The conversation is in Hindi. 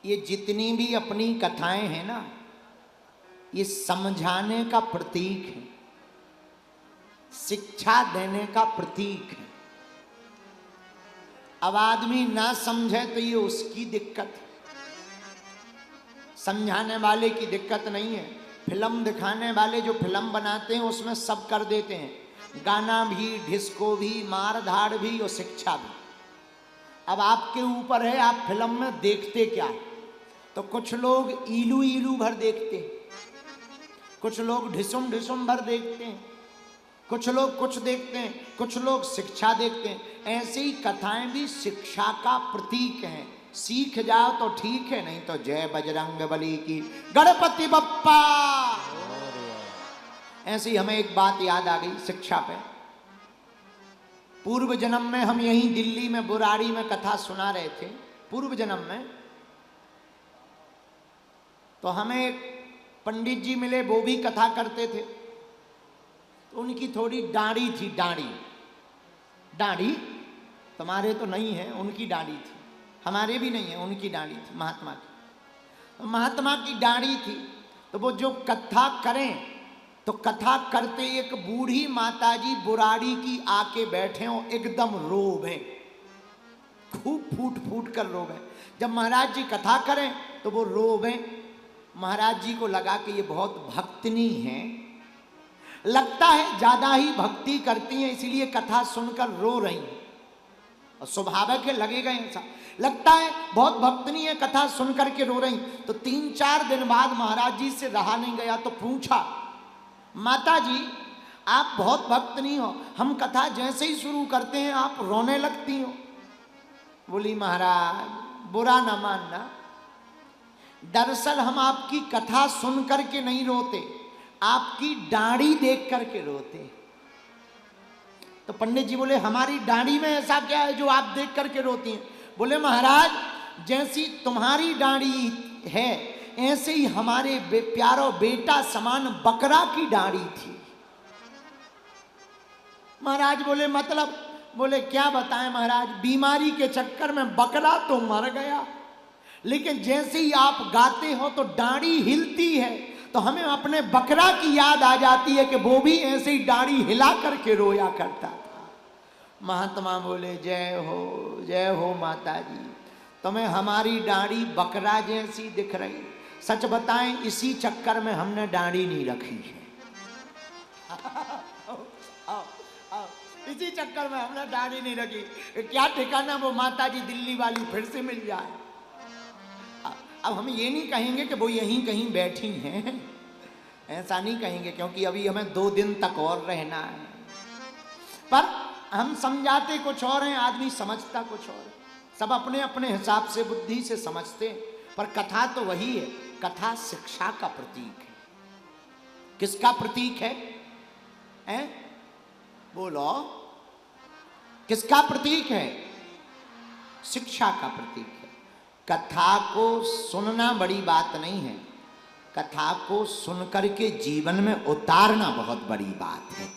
ये जितनी भी अपनी कथाएं हैं ना, ये समझाने का प्रतीक है, शिक्षा देने का प्रतीक है। अब आदमी ना समझे तो ये उसकी दिक्कत है, समझाने वाले की दिक्कत नहीं है। फिल्म दिखाने वाले जो फिल्म बनाते हैं उसमें सब कर देते हैं, गाना भी, डिस्को भी, मार धाड़ भी और शिक्षा भी। अब आपके ऊपर है आप फिल्म में देखते क्या है। तो कुछ लोग ईलू ईलू भर देखते हैं, कुछ लोग ढिसुम ढिसुम भर देखते हैं, कुछ लोग कुछ देखते हैं, कुछ लोग शिक्षा देखते हैं। ऐसी ही कथाएं भी शिक्षा का प्रतीक हैं। सीख जाओ तो ठीक है, नहीं तो जय बजरंग बली की, गणपति बप्पा। ऐसी हमें एक बात याद आ गई शिक्षा पे। पूर्व जन्म में हम यहीं दिल्ली में बुराड़ी में कथा सुना रहे थे। पूर्व जन्म में तो हमें एक पंडित जी मिले, वो भी कथा करते थे। तो उनकी थोड़ी दाढ़ी थी, दाढ़ी तुम्हारे तो नहीं है, उनकी दाढ़ी थी, हमारे भी नहीं है, उनकी दाढ़ी थी महात्मा की। तो महात्मा की दाढ़ी थी, तो वो जो कथा करें तो कथा करते एक बूढ़ी माताजी बुराड़ी की आके बैठे हो, एकदम रोवे, खूब फूट फूट कर रोवे। जब महाराज जी कथा करें तो वो रोवे। महाराज जी को लगा कि ये बहुत भक्तनी है, लगता है ज्यादा ही भक्ति करती हैं, इसीलिए कथा सुनकर रो रही हैं। और स्वाभाविक है, लगेगा ऐसा, लगता है बहुत भक्तनी है, कथा सुनकर के रो रही। तो 3-4 दिन बाद महाराज जी से रहा नहीं गया, तो पूछा, माता जी आप बहुत भक्तनी हो, हम कथा जैसे ही शुरू करते हैं आप रोने लगती हो। बोली, महाराज बुरा ना मानना, दरअसल हम आपकी कथा सुन करके नहीं रोते, आपकी दाढ़ी देख करके रोते। तो पंडित जी बोले, हमारी दाढ़ी में ऐसा क्या है जो आप देख करके रोती हैं? बोले, महाराज जैसी तुम्हारी दाढ़ी है ऐसे ही हमारे प्यारो बेटा समान बकरा की दाढ़ी थी। महाराज बोले, मतलब? बोले, क्या बताएं महाराज, बीमारी के चक्कर में बकरा तो मर गया, लेकिन जैसे ही आप गाते हो तो दाढ़ी हिलती है, तो हमें अपने बकरा की याद आ जाती है कि वो भी ऐसे ही दाढ़ी हिला करके रोया करता था। महात्मा बोले, जय हो माता जी, तुम्हें हमारी दाढ़ी बकरा जैसी दिख रही। सच बताएं, इसी चक्कर में हमने दाढ़ी नहीं रखी है। इसी चक्कर में हमने दाढ़ी नहीं रखी। क्या ठिकाना वो माता जी दिल्ली वाली फिर से मिल जाए। अब हम ये नहीं कहेंगे कि वो यहीं कहीं बैठी हैं, ऐसा नहीं कहेंगे, क्योंकि अभी हमें 2 दिन तक और रहना है। पर हम समझाते कुछ और हैं, आदमी समझता कुछ और है। सब अपने अपने हिसाब से बुद्धि से समझते हैं, पर कथा तो वही है। कथा शिक्षा का प्रतीक है। किसका प्रतीक है? बोलो, किसका प्रतीक है? शिक्षा का प्रतीक है। कथा को सुनना बड़ी बात नहीं है, कथा को सुनकर के जीवन में उतारना बहुत बड़ी बात है।